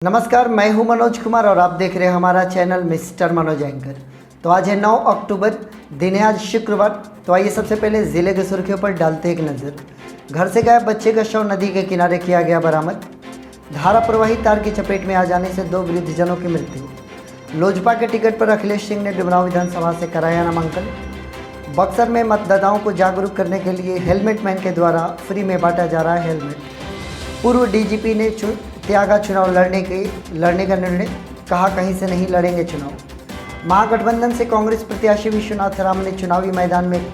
नमस्कार, मैं हूं मनोज कुमार और आप देख रहे हैं हमारा चैनल मिस्टर मनोज एंकर। तो आज है 9 अक्टूबर, दिन है आज शुक्रवार। तो आइए सबसे पहले ज़िले की सुर्खियों पर डालते एक नज़र। घर से गायब बच्चे का शव नदी के किनारे किया गया बरामद। धारा प्रवाही तार की चपेट में आ जाने से 2 वृद्धजनों की मृत्यु। लोजपा के टिकट पर अखिलेश सिंह ने डुमरांव विधानसभा से कराया नामांकन। बक्सर में मतदाताओं को जागरूक करने के लिए हेलमेट मैन के द्वारा फ्री में बांटा जा रहा है हेलमेट। पूर्व डीजीपी ने त्यागा चुनाव लड़ने का निर्णय, कहा कहीं से नहीं लड़ेंगे चुनाव। महागठबंधन से कांग्रेस प्रत्याशी विश्वनाथ राम ने चुनावी मैदान में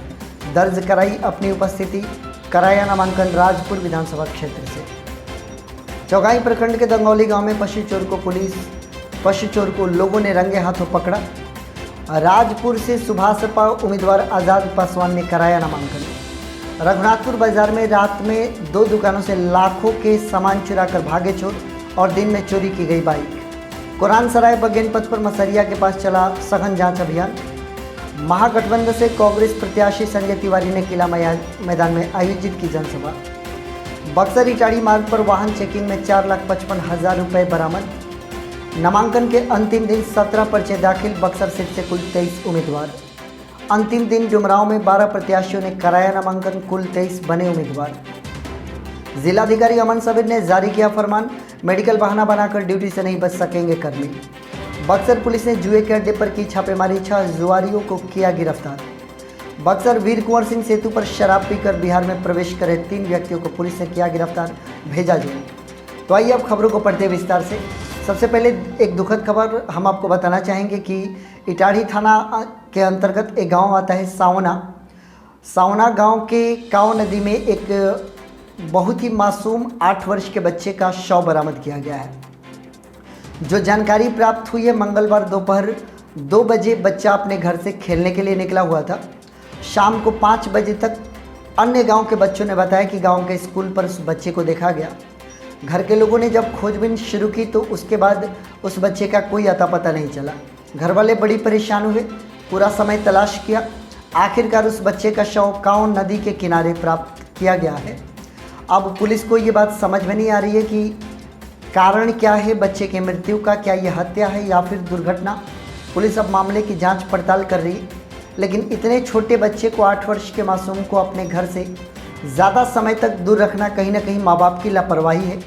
दर्ज कराई अपनी उपस्थिति, कराया नामांकन राजपुर विधानसभा क्षेत्र से। चौगाई प्रखंड के दंगौली गांव में पशु चोर को लोगों ने रंगे हाथों पकड़ा। राजपुर से सुभाषपा उम्मीदवार आज़ाद पासवान ने कराया नामांकन। रघुनाथपुर बाजार में रात में 2 दुकानों से लाखों के सामान चुराकर भागे चोर और दिन में चोरी की गई बाइक। कुरान सराय बगेन पथ पर मसरिया के पास चला सघन जांच अभियान। महागठबंधन से कांग्रेस प्रत्याशी संजय तिवारी ने किला मैदान में आयोजित की जनसभा। बक्सर इटाड़ी मार्ग पर वाहन चेकिंग में 4,55,000 रुपये बरामद। नामांकन के अंतिम दिन 17 पर्चे दाखिल, बक्सर सीट से कुल 23 उम्मीदवार। अंतिम दिन डुमरांव में 12 प्रत्याशियों ने कराया नामांकन, कुल 23 बने उम्मीदवार। जिलाधिकारी अमन सबीर ने जारी किया फरमान, मेडिकल बहाना बनाकर ड्यूटी से नहीं बच सकेंगे कर्मी। बक्सर पुलिस ने जुए के अड्डे पर की छापेमारी, 6 जुआरियों को किया गिरफ्तार। बक्सर वीर कुंवर सिंह सेतु पर शराब पीकर बिहार में प्रवेश करे 3 व्यक्तियों को पुलिस ने किया गिरफ्तार, भेजा जेल। तो आइए अब खबरों को पढ़ते विस्तार से। सबसे पहले एक दुखद खबर हम आपको बताना चाहेंगे कि इटाड़ी थाना के अंतर्गत एक गांव आता है सावना गांव के काव नदी में एक बहुत ही मासूम 8 वर्ष के बच्चे का शव बरामद किया गया है। जो जानकारी प्राप्त हुई है, मंगलवार दोपहर 2 बजे बच्चा अपने घर से खेलने के लिए निकला हुआ था। शाम को 5 बजे तक अन्य गांव के बच्चों ने बताया कि गांव के स्कूल पर उस बच्चे को देखा गया। घर के लोगों ने जब खोजबीन शुरू की तो उसके बाद उस बच्चे का कोई अता पता नहीं चला। घर वाले बड़ी परेशान हुए, पूरा समय तलाश किया। आखिरकार उस बच्चे का शव काव नदी के किनारे प्राप्त किया गया है। अब पुलिस को ये बात समझ में नहीं आ रही है कि कारण क्या है बच्चे की मृत्यु का, क्या ये हत्या है या फिर दुर्घटना। पुलिस अब मामले की जांच पड़ताल कर रही है, लेकिन इतने छोटे बच्चे को, 8 वर्ष के मासूम को अपने घर से ज़्यादा समय तक दूर रखना कहीं ना कहीं माँ बाप की लापरवाही है।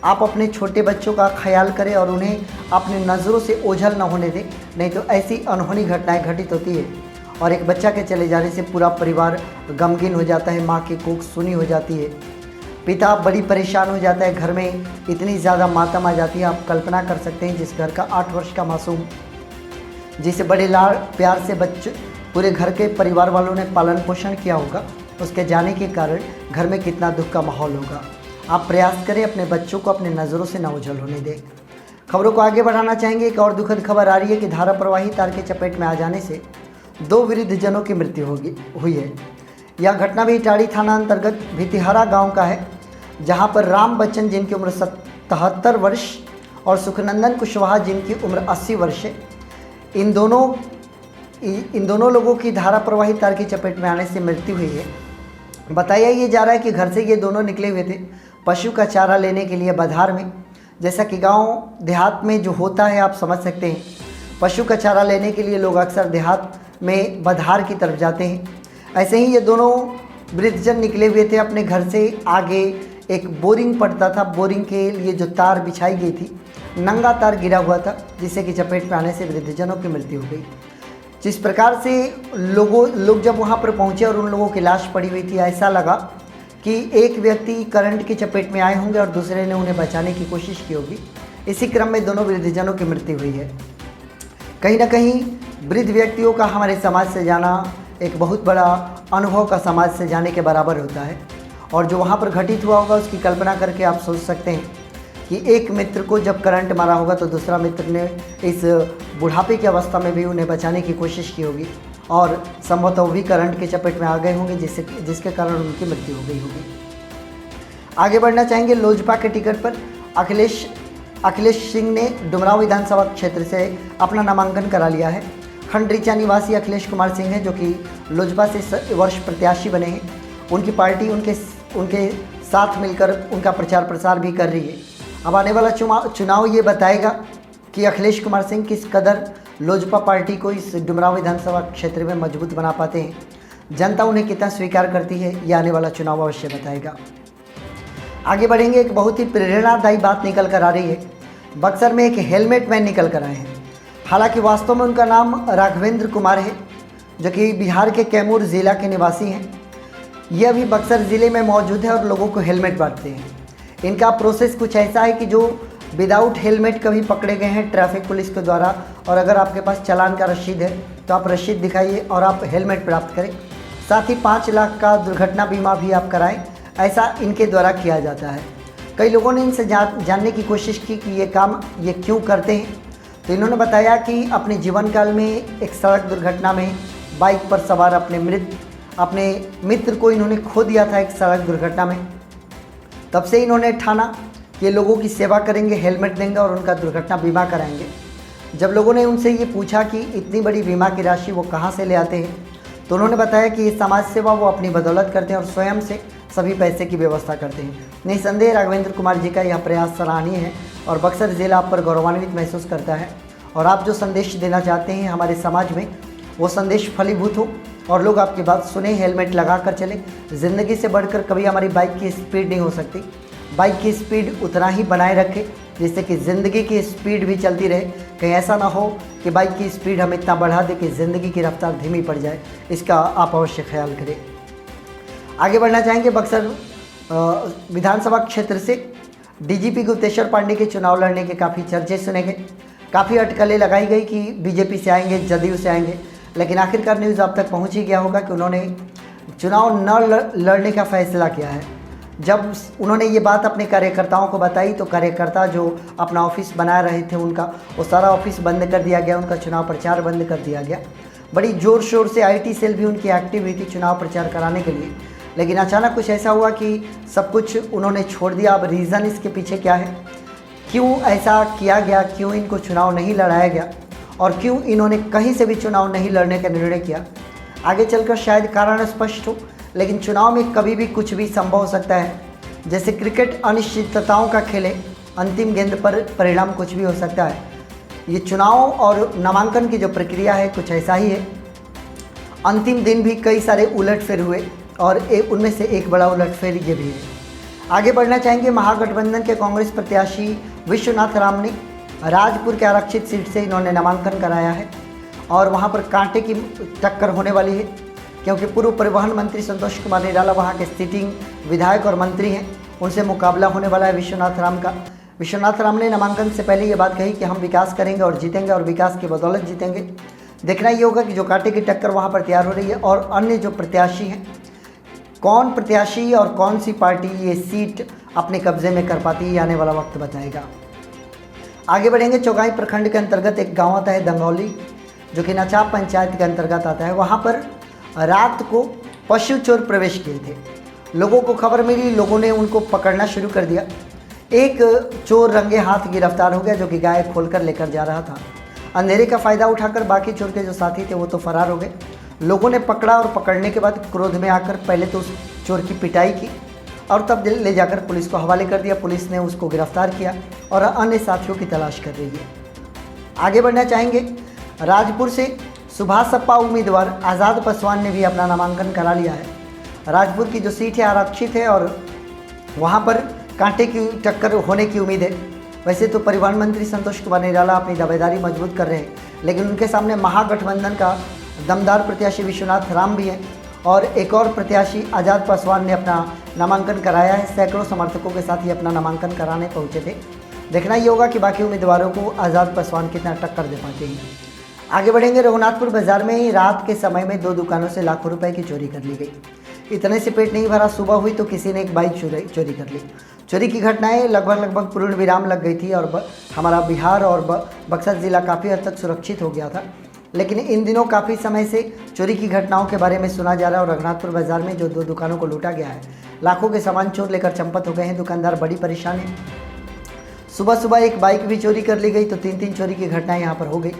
आप अपने छोटे बच्चों का ख्याल करें और उन्हें अपनी नज़रों से ओझल न होने दें, नहीं तो ऐसी अनहोनी घटनाएं घटित होती है और एक बच्चा के चले जाने से पूरा परिवार गमगीन हो जाता है, माँ की कूक सुनी हो जाती है, पिता बड़ी परेशान हो जाता है, घर में इतनी ज़्यादा मातम आ जाती है। आप कल्पना कर सकते हैं जिस घर का 8 वर्ष का मासूम, जिसे बड़े लाड़ प्यार से बच्चे पूरे घर के परिवार वालों ने पालन पोषण किया होगा, उसके जाने के कारण घर में कितना दुख का माहौल होगा। आप प्रयास करें अपने बच्चों को अपने नज़रों से ना ओझल होने दें। खबरों को आगे बढ़ाना चाहेंगे। एक और दुखद खबर आ रही है कि धारा प्रवाही तार के चपेट में आ जाने से 2 वृद्धजनों की मृत्यु हुई है। यह घटना भी इटाड़ी थाना अंतर्गत भितिहरा गांव का है, जहां पर राम बच्चन जिनकी उम्र 77 वर्ष और सुखनंदन कुशवाहा जिनकी उम्र 80 वर्ष है, इन दोनों लोगों की धारा प्रवाही तार की चपेट में आने से मृत्यु हुई है। बताया ये जा रहा है कि घर से ये दोनों निकले हुए थे पशु का चारा लेने के लिए बधार में। जैसा कि गांव देहात में जो होता है आप समझ सकते हैं, पशु का चारा लेने के लिए लोग अक्सर देहात में बधार की तरफ जाते हैं। ऐसे ही ये दोनों वृद्धजन निकले हुए थे अपने घर से। आगे एक बोरिंग पड़ता था, बोरिंग के लिए जो तार बिछाई गई थी, नंगा तार गिरा हुआ था, जिससे कि चपेट में आने से वृद्धजनों की मृत्यु हो गई। जिस प्रकार से लोग जब वहाँ पर पहुँचे और उन लोगों की लाश पड़ी हुई थी, ऐसा लगा कि एक व्यक्ति करंट की चपेट में आए होंगे और दूसरे ने उन्हें बचाने की कोशिश की होगी। इसी क्रम में दोनों वृद्धजनों की मृत्यु हुई है। कहीं ना कहीं वृद्ध व्यक्तियों का हमारे समाज से जाना एक बहुत बड़ा अनुभव का समाज से जाने के बराबर होता है। और जो वहाँ पर घटित हुआ होगा उसकी कल्पना करके आप सोच सकते हैं कि एक मित्र को जब करंट मारा होगा तो दूसरा मित्र ने इस बुढ़ापे की अवस्था में भी उन्हें बचाने की कोशिश की होगी और संभवतः वो भी करंट के चपेट में आ गए होंगे, जिसके कारण उनकी मृत्यु हो गई होगी। आगे बढ़ना चाहेंगे। लोजपा के टिकट पर अखिलेश सिंह ने डुमरांव विधानसभा क्षेत्र से अपना नामांकन करा लिया है। खंडरीचा निवासी अखिलेश कुमार सिंह हैं, जो कि लोजपा से वर्ष प्रत्याशी बने हैं। उनकी पार्टी उनके साथ मिलकर उनका प्रचार प्रसार भी कर रही है। अब आने वाला चुनाव ये बताएगा कि अखिलेश कुमार सिंह किस कदर लोजपा पार्टी को इस डुमरांव विधानसभा क्षेत्र में मजबूत बना पाते हैं। जनता उन्हें कितना स्वीकार करती है, ये आने वाला चुनाव अवश्य बताएगा। आगे बढ़ेंगे। एक बहुत ही प्रेरणादायी बात निकल कर आ रही है। बक्सर में एक हेलमेट मैन निकल कर आए हैं। हालांकि वास्तव में उनका नाम राघवेंद्र कुमार है, जो कि बिहार के कैमूर ज़िला के निवासी हैं। ये अभी बक्सर ज़िले में मौजूद है और लोगों को हेलमेट बांटते हैं। इनका प्रोसेस कुछ ऐसा है कि जो विदाउट हेलमेट कभी पकड़े गए हैं ट्रैफिक पुलिस के द्वारा, और अगर आपके पास चालान का रसीद है तो आप रसीद दिखाइए और आप हेलमेट प्राप्त करें। साथ ही 5 लाख का दुर्घटना बीमा भी आप कराएं, ऐसा इनके द्वारा किया जाता है। कई लोगों ने इनसे जानने की कोशिश की कि ये काम ये क्यों करते हैं, तो इन्होंने बताया कि अपने जीवन काल में एक सड़क दुर्घटना में बाइक पर सवार अपने मित्र को इन्होंने खो दिया था एक सड़क दुर्घटना में। तब से इन्होंने ठाना कि ये लोगों की सेवा करेंगे, हेलमेट देंगे और उनका दुर्घटना बीमा कराएंगे। जब लोगों ने उनसे ये पूछा कि इतनी बड़ी बीमा की राशि वो कहाँ से ले आते हैं, तो उन्होंने बताया कि ये समाज सेवा वो अपनी बदौलत करते हैं और स्वयं से सभी पैसे की व्यवस्था करते हैं। निस्संदेह राघवेंद्र कुमार जी का यह प्रयास सराहनीय है और बक्सर ज़िला आप पर गौरवान्वित महसूस करता है। और आप जो संदेश देना चाहते हैं हमारे समाज में, वो संदेश फलीभूत हो और लोग आपकी बात सुने, हेलमेट लगा कर चले। ज़िंदगी से बढ़कर कभी हमारी बाइक की स्पीड नहीं हो सकती। बाइक की स्पीड उतना ही बनाए रखें जिससे कि ज़िंदगी की स्पीड भी चलती रहे। कहीं ऐसा ना हो कि बाइक की स्पीड हम इतना बढ़ा दें कि ज़िंदगी की रफ्तार धीमी पड़ जाए। इसका आप अवश्य ख्याल करें। आगे बढ़ना चाहेंगे। बक्सर विधानसभा क्षेत्र से डीजीपी गुप्तेश्वर पांडे के चुनाव लड़ने के काफ़ी चर्चे सुने गए। काफ़ी अटकलें लगाई गई कि बीजेपी से आएंगे, जदयू से आएंगे, लेकिन आखिरकार न्यूज़ आप तक पहुंच ही गया होगा कि उन्होंने चुनाव न लड़ने का फैसला किया है। जब उन्होंने ये बात अपने कार्यकर्ताओं को बताई तो कार्यकर्ता जो अपना ऑफिस बना रहे थे उनका वो सारा ऑफिस बंद कर दिया गया, उनका चुनाव प्रचार बंद कर दिया गया। बड़ी ज़ोर शोर से आईटी सेल भी उनकी एक्टिव हुई थी चुनाव प्रचार कराने के लिए, लेकिन अचानक कुछ ऐसा हुआ कि सब कुछ उन्होंने छोड़ दिया। अब रीज़न इसके पीछे क्या है, क्यों ऐसा किया गया, क्यों इनको चुनाव नहीं लड़ाया गया और क्यों इन्होंने कहीं से भी चुनाव नहीं लड़ने का निर्णय किया, आगे चलकर शायद कारण स्पष्ट हो। लेकिन चुनाव में कभी भी कुछ भी संभव हो सकता है। जैसे क्रिकेट अनिश्चितताओं का खेल है, अंतिम गेंद पर परिणाम कुछ भी हो सकता है। ये चुनाव और नामांकन की जो प्रक्रिया है कुछ ऐसा ही है। अंतिम दिन भी कई सारे उलटफेर हुए और उनमें से एक बड़ा उलटफेर ये भी है। आगे बढ़ना चाहेंगे। महागठबंधन के कांग्रेस प्रत्याशी विश्वनाथ राम ने राजपुर के आरक्षित सीट से इन्होंने नामांकन कराया है और वहां पर कांटे की टक्कर होने वाली है, क्योंकि पूर्व परिवहन मंत्री संतोष कुमार निराला वहां के सिटिंग विधायक और मंत्री हैं। उनसे मुकाबला होने वाला है विश्वनाथ राम का। विश्वनाथ राम ने नामांकन से पहले ये बात कही कि हम विकास करेंगे और जीतेंगे और विकास की बदौलत जीतेंगे। देखना ये होगा कि जो कांटे की टक्कर वहाँ पर तैयार हो रही है और अन्य जो प्रत्याशी हैं, कौन प्रत्याशी और कौन सी पार्टी ये सीट अपने कब्जे में कर पाती है, आने वाला वक्त बताएगा। आगे बढ़ेंगे। चौगाई प्रखंड के अंतर्गत एक गांव आता है दंगौली, जो कि नचाप पंचायत के अंतर्गत आता है। वहां पर रात को पशु चोर प्रवेश किए थे। लोगों को खबर मिली, लोगों ने उनको पकड़ना शुरू कर दिया। एक चोर रंगे हाथ गिरफ्तार हो गया, जो कि गाय खोलकर लेकर जा रहा था। अंधेरे का फ़ायदा उठाकर बाकी चोर के जो साथी थे वो तो फरार हो गए। लोगों ने पकड़ा और पकड़ने के बाद क्रोध में आकर पहले तो उस चोर की पिटाई की और तब ले जाकर पुलिस को हवाले कर दिया। पुलिस ने उसको गिरफ्तार किया और अन्य साथियों की तलाश कर रही है। आगे बढ़ना चाहेंगे। राजपुर से सुभाष सप्पा उम्मीदवार आज़ाद पासवान ने भी अपना नामांकन करा लिया है। राजपुर की जो सीट है आरक्षित है और वहाँ पर कांटे की टक्कर होने की उम्मीद है। वैसे तो परिवहन मंत्री संतोष कुमार निराला अपनी दावेदारी मजबूत कर रहे हैं, लेकिन उनके सामने महागठबंधन का दमदार प्रत्याशी विश्वनाथ राम भी हैं और एक और प्रत्याशी आज़ाद पासवान ने अपना नामांकन कराया है। सैकड़ों समर्थकों के साथ ये अपना नामांकन कराने पहुंचे थे। देखना ये होगा कि बाकी उम्मीदवारों को आज़ाद पासवान कितना टक्कर दे पाते हैं। आगे बढ़ेंगे। रघुनाथपुर बाजार में ही रात के समय में 2 दुकानों से लाखों रुपए की चोरी कर ली गई। इतने से पेट नहीं भरा, सुबह हुई तो किसी ने एक बाइक चोरी कर ली। चोरी की घटनाएं लगभग पूर्ण विराम लग गई थी और हमारा बिहार और बक्सर ज़िला काफ़ी हद तक सुरक्षित हो गया था। लेकिन इन दिनों काफ़ी समय से चोरी की घटनाओं के बारे में सुना जा रहा है और रघुनाथपुर बाजार में जो 2 दुकानों को लूटा गया है, लाखों के सामान चोर लेकर चंपत हो गए हैं। दुकानदार बड़ी परेशान है। सुबह एक बाइक भी चोरी कर ली गई तो 3 चोरी की घटनाएं यहाँ पर हो गई।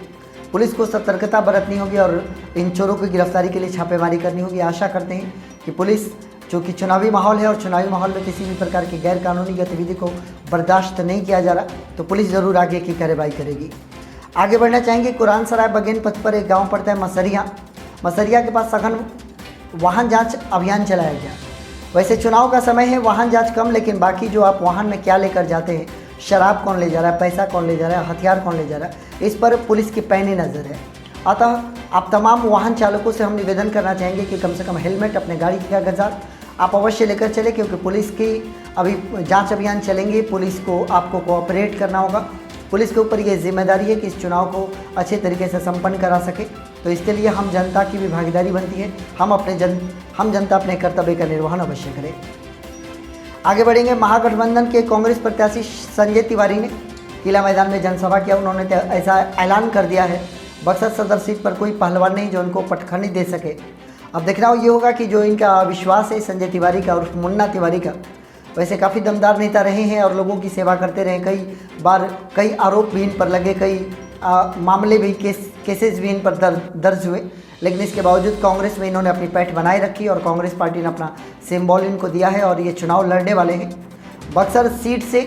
पुलिस को सतर्कता बरतनी होगी और इन चोरों की गिरफ्तारी के लिए छापेमारी करनी होगी। आशा करते हैं कि पुलिस चूँकि चुनावी माहौल है और चुनावी माहौल में किसी भी प्रकार की गैर कानूनी गतिविधि को बर्दाश्त नहीं किया जा रहा, तो पुलिस ज़रूर आगे की कार्रवाई करेगी। आगे बढ़ना चाहेंगे, कुरान सराय बगेन पथ पर एक गांव पड़ता है मसरिया के पास सघन वाहन जांच अभियान चलाया गया। वैसे चुनाव का समय है, वाहन जांच कम, लेकिन बाकी जो आप वाहन में क्या लेकर जाते हैं, शराब कौन ले जा रहा है, पैसा कौन ले जा रहा है, हथियार कौन ले जा रहा है, इस पर पुलिस की पैनी नज़र है। अतः आप तमाम वाहन चालकों से हम निवेदन करना चाहेंगे कि कम से कम हेलमेट, अपने गाड़ी के कागजात आप अवश्य लेकर चले, क्योंकि पुलिस की अभी जांच अभियान चलेंगे। पुलिस को आपको कोऑपरेट करना होगा। पुलिस के ऊपर ये जिम्मेदारी है कि इस चुनाव को अच्छे तरीके से संपन्न करा सके, तो इसके लिए हम जनता की भी भागीदारी बनती है। हम जनता अपने कर्तव्य का निर्वहन अवश्य करें। आगे बढ़ेंगे, महागठबंधन के कांग्रेस प्रत्याशी संजय तिवारी ने किला मैदान में जनसभा किया। उन्होंने ऐसा ऐलान कर दिया है, बक्सर सदर सीट पर कोई पहलवान नहीं जो उनको पटखनी दे सके। अब देखना ये होगा कि जो इनका विश्वास है संजय तिवारी का और मुन्ना तिवारी का, वैसे काफ़ी दमदार नेता रहे हैं और लोगों की सेवा करते रहे। कई बार कई आरोप भी इन पर लगे, कई मामले भी केसेस भी इन पर दर्ज हुए, लेकिन इसके बावजूद कांग्रेस में इन्होंने अपनी पैठ बनाए रखी और कांग्रेस पार्टी ने अपना सिंबल इनको दिया है और ये चुनाव लड़ने वाले हैं। बक्सर सीट से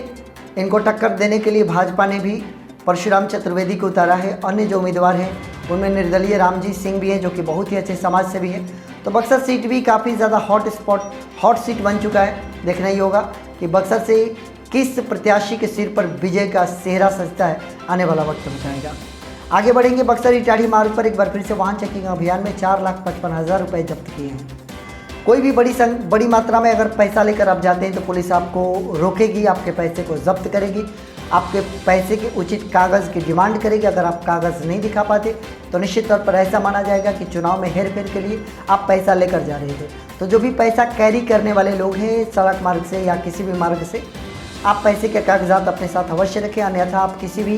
इनको टक्कर देने के लिए भाजपा ने भी परशुराम चतुर्वेदी को उतारा है। अन्य जो उम्मीदवार हैं उनमें निर्दलीय रामजीत सिंह भी हैं, जो कि बहुत ही अच्छे समाज से भी हैं। तो बक्सर सीट भी काफ़ी ज़्यादा हॉट सीट बन चुका है। देखना ही होगा कि बक्सर से किस प्रत्याशी के सिर पर विजय का सेहरा सजता है, आने वाला वक्त बताएगा। आगे बढ़ेंगे, बक्सर इटाढ़ी मार्ग पर एक बार फिर से वाहन चेकिंग अभियान में 4,55,000 रुपये जब्त किए हैं। कोई भी बड़ी मात्रा में अगर पैसा लेकर आप जाते हैं तो पुलिस आपको रोकेगी, आपके पैसे को जब्त करेगी, आपके पैसे के उचित कागज़ की डिमांड करेगी। अगर आप कागज़ नहीं दिखा पाते तो निश्चित तौर पर ऐसा माना जाएगा कि चुनाव में हेरफेर के लिए आप पैसा लेकर जा रहे थे। तो जो भी पैसा कैरी करने वाले लोग हैं सड़क मार्ग से या किसी भी मार्ग से, आप पैसे के कागजात अपने साथ अवश्य रखें, अन्यथा आप किसी भी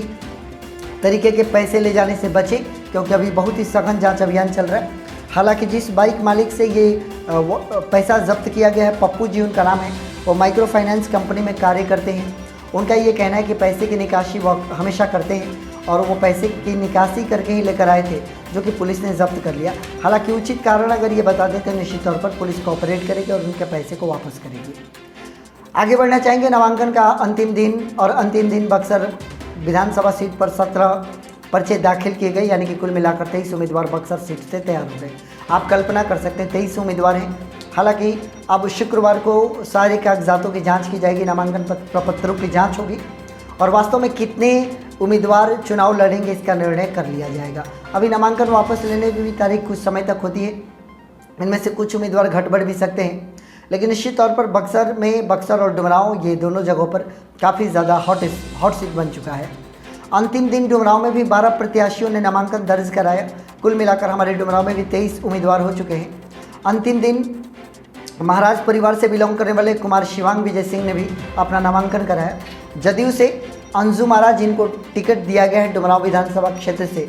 तरीके के पैसे ले जाने से बचें, क्योंकि अभी बहुत ही सघन जांच अभियान चल रहा है। हालांकि जिस बाइक मालिक से ये पैसा जब्त किया गया है, पप्पू जी उनका नाम है, वो माइक्रो फाइनेंस कंपनी में कार्य करते हैं। उनका ये कहना है कि पैसे की निकासी वो हमेशा करते हैं और वो पैसे की निकासी करके ही लेकर आए थे, जो कि पुलिस ने जब्त कर लिया। हालांकि उचित कारण अगर ये बता देते हैं निश्चित तौर पर पुलिस कोऑपरेट करेगी और उनके पैसे को वापस करेगी। आगे बढ़ना चाहेंगे, नामांकन का अंतिम दिन बक्सर विधानसभा सीट पर 17 पर्चे दाखिल किए गए, यानी कि कुल मिलाकर 23 उम्मीदवार बक्सर सीट से तैयार हो गए। आप कल्पना कर सकते हैं 23 उम्मीदवार हैं। हालांकि अब शुक्रवार को सारे कागजातों की जांच की जाएगी, नामांकन प्रपत्रों की जांच होगी और वास्तव में कितने उम्मीदवार चुनाव लड़ेंगे इसका निर्णय कर लिया जाएगा। अभी नामांकन वापस लेने की भी तारीख कुछ समय तक होती है, इनमें से कुछ उम्मीदवार घट बढ़ भी सकते हैं, लेकिन निश्चित तौर पर बक्सर और डुमरांव, ये दोनों जगहों पर काफ़ी ज़्यादा हॉट सीट बन चुका है। अंतिम दिन डुमरांव में भी 12 प्रत्याशियों ने नामांकन दर्ज कराया। कुल मिलाकर हमारे डुमरांव में भी 23 उम्मीदवार हो चुके हैं। अंतिम दिन महाराज परिवार से बिलोंग करने वाले कुमार शिवांग विजय सिंह ने भी अपना नामांकन कराया। जदयू से अंजू महाराज, जिनको टिकट दिया गया है डुमरांव विधानसभा क्षेत्र से,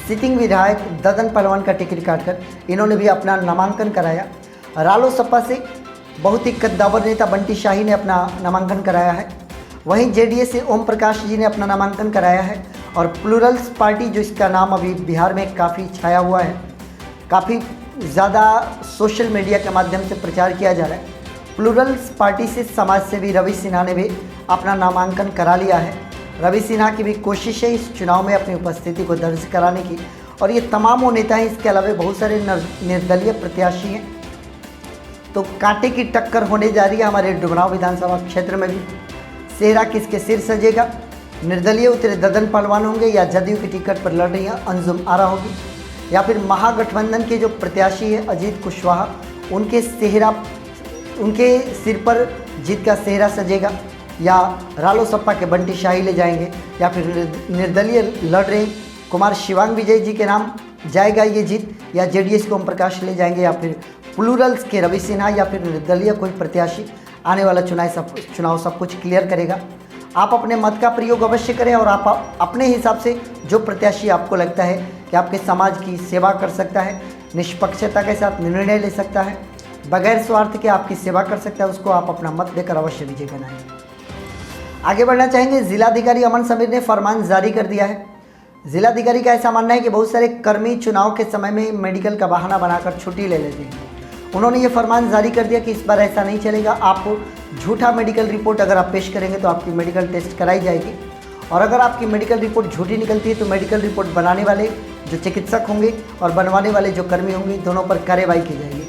सिटिंग विधायक ददन पहलवान का टिकट काटकर इन्होंने भी अपना नामांकन कराया। रालोसपा से बहुत ही कद्दावर नेता बंटी शाही ने अपना नामांकन कराया है। वहीं जेडीएस से ओम प्रकाश जी ने अपना नामांकन कराया है और प्लूरल्स पार्टी, जो इसका नाम अभी बिहार में काफ़ी छाया हुआ है, काफ़ी ज़्यादा सोशल मीडिया के माध्यम से प्रचार किया जा रहा है, प्लूरल्स पार्टी से समाजसेवी रवि सिन्हा ने भी अपना नामांकन करा लिया है। रवि सिन्हा की भी कोशिश है इस चुनाव में अपनी उपस्थिति को दर्ज कराने की, और ये तमाम वो नेता हैं। इसके अलावा बहुत सारे निर्दलीय प्रत्याशी हैं। तो कांटे की टक्कर होने जा रही है हमारे डुमरांव विधानसभा क्षेत्र में भी। सेहरा किसके सिर सजेगा? निर्दलीय उतरे ददन पहलवान होंगे, या जदयू की टिकट पर लड़ रही है अंजुम आरा होगी, या फिर महागठबंधन के जो प्रत्याशी है अजीत कुशवाहा, उनके सिर पर जीत का सेहरा सजेगा, या रालोसपा के बंटी शाही ले जाएंगे, या फिर निर्दलीय लड़ रहे कुमार शिवांग विजय जी के नाम जाएगा ये जीत, या जेडीएस को ओम प्रकाश ले जाएंगे, या फिर प्लूरल्स के रवि सिन्हा, या फिर निर्दलीय कोई प्रत्याशी। आने वाला चुनाव सब कुछ क्लियर करेगा। आप अपने मत का प्रयोग अवश्य करें और आप अपने हिसाब से जो प्रत्याशी आपको लगता है कि आपके समाज की सेवा कर सकता है, निष्पक्षता के साथ निर्णय ले सकता है, बगैर स्वार्थ के आपकी सेवा कर सकता है, उसको आप अपना मत देकर अवश्य विजय बनाएं। आगे बढ़ना चाहेंगे, जिलाधिकारी अमन समीर ने फरमान जारी कर दिया है। जिलाधिकारी का ऐसा मानना है कि बहुत सारे कर्मी चुनाव के समय में मेडिकल का बहाना बनाकर छुट्टी ले लेते हैं उन्होंने ये फरमान जारी कर दिया कि इस बार ऐसा नहीं चलेगा। आप झूठा मेडिकल रिपोर्ट अगर आप पेश करेंगे तो आपकी मेडिकल टेस्ट कराई जाएगी, और अगर आपकी मेडिकल रिपोर्ट झूठी निकलती है तो मेडिकल रिपोर्ट बनाने वाले जो चिकित्सक होंगे और बनवाने वाले जो कर्मी होंगे, दोनों पर कार्रवाई की जाएगी।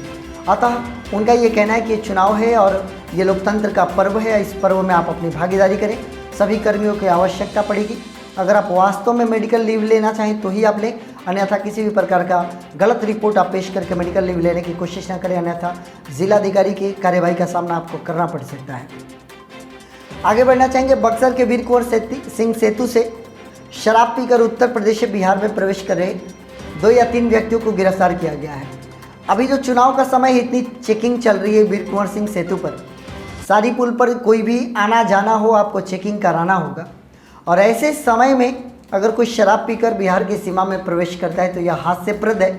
अतः उनका ये कहना है कि ये चुनाव है और ये लोकतंत्र का पर्व है, इस पर्व में आप अपनी भागीदारी करें। सभी कर्मियों की आवश्यकता पड़ेगी। अगर आप वास्तव में मेडिकल लीव लेना चाहें तो ही आप लें, अन्यथा किसी भी प्रकार का गलत रिपोर्ट आप पेश करके मेडिकल लीव लेने की कोशिश न करें, अन्यथा जिलाधिकारी की कार्रवाई का सामना आपको करना पड़ सकता है। आगे बढ़ना चाहेंगे, बक्सर के वीर कुंवर सिंह सेतु से शराब पीकर उत्तर प्रदेश से बिहार में प्रवेश कर रहे 2 या 3 व्यक्तियों को गिरफ्तार किया गया है। अभी जो चुनाव का समय है, इतनी चेकिंग चल रही है वीर कुंवर सिंह सेतु पर, सारी पुल पर कोई भी आना जाना हो आपको चेकिंग कराना होगा, और ऐसे समय में अगर कोई शराब पीकर बिहार की सीमा में प्रवेश करता है तो यह हास्यप्रद है।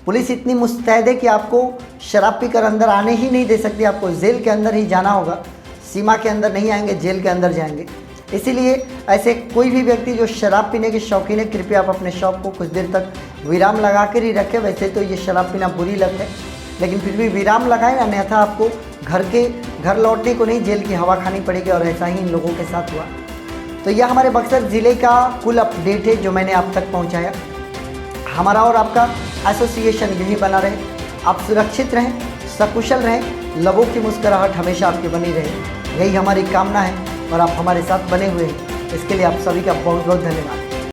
पुलिस इतनी मुस्तैद है कि आपको शराब पीकर अंदर आने ही नहीं दे सकती, आपको जेल के अंदर ही जाना होगा। सीमा के अंदर नहीं आएंगे, जेल के अंदर जाएंगे। इसीलिए ऐसे कोई भी व्यक्ति जो शराब पीने के शौकीन है, कृपया आप अपने शौक को कुछ देर तक विराम लगा कर ही रखें। वैसे तो ये शराब पीना बुरी लत है, लेकिन फिर भी विराम लगाएं, अन्यथा आपको घर लौटने को नहीं, जेल की हवा खानी पड़ेगी, और ऐसा ही इन लोगों के साथ हुआ। तो यह हमारे बक्सर ज़िले का कुल अपडेट है जो मैंने आप तक पहुंचाया। हमारा और आपका एसोसिएशन यही बना रहे, आप सुरक्षित रहें, सकुशल रहें, लोगों की मुस्कुराहट हमेशा आपकी बनी रहे, यही हमारी कामना है, और आप हमारे साथ बने हुए हैं। इसके लिए आप सभी का बहुत बहुत धन्यवाद।